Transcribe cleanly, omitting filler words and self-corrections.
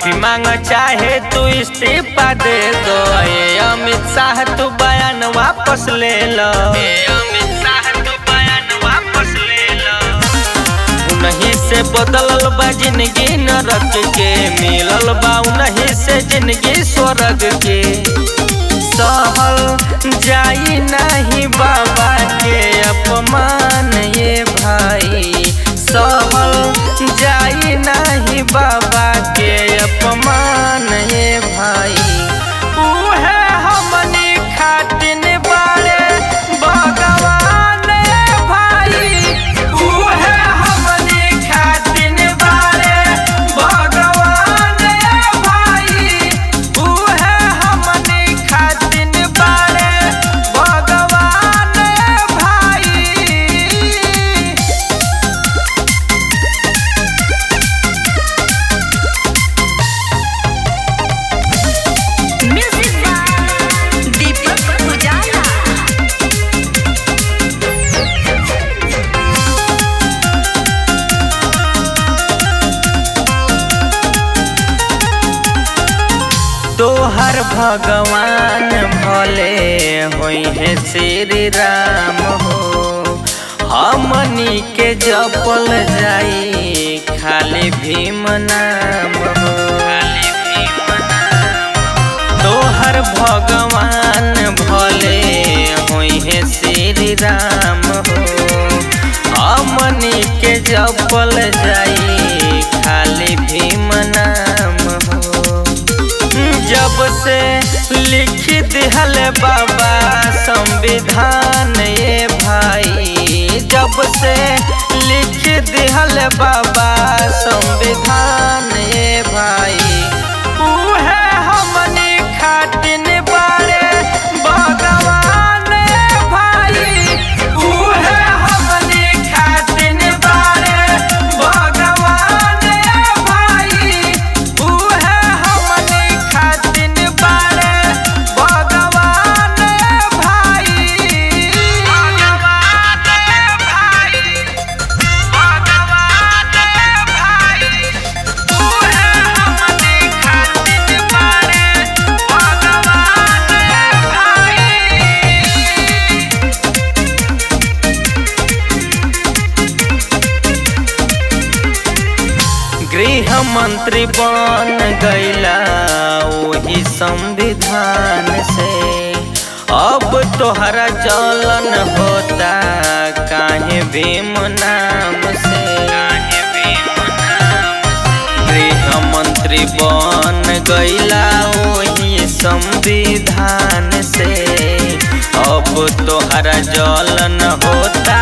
माफी मांग चाहे तू इस्तीफा दे दो। ये अमित शाह तू बयान वापस ले लो। अमित शाह तू बयान वापस ले लो। उन्हीं से बदलल बा जिंदगी नरक के, मिलल बा उन्हीं से जिंदगी स्वर्ग के। सहल जाई नहीं बाबा के अपमान ये भाई, सहल जाई नहीं बाबा के अपमान ये भाई। उहे हमनी खातिन बारे भगवान भाई, उहे हमनी खातिन बारे भगवान भाई, उहे हमनी खातिन बारे भगवान भाई। म्यूजिक बाय दीपक उजाला। तोहर भगवान भले होई है श्री राम हो, हमनी के जपल जाई खाली भीम नाम हो। तोहर भगवान भले होई है श्री राम हो, हमनी के जपल जाई खाली भीम नाम हो। जब से लिख दिहल बाबा संविधान ये भाई, जब से लिख दिहल बाबा संविधान ये भाई। उहे हमनी खातिन बारे भगवान भाई, उहे हमनी खातिन बारे भगवान भाई, उहे हमनी खातिन बारे भगवान भाई। भगवान भाई, भगवान भाई, उहे हमनी खातिन बारे भगवान भाई। गृह मंत्री बन गईला वही संविधान से, अब तोहरा जलन होता काहे भीम नाम से। गृह मंत्री बन गईला वही संविधान से, अब तोहरा जलन होता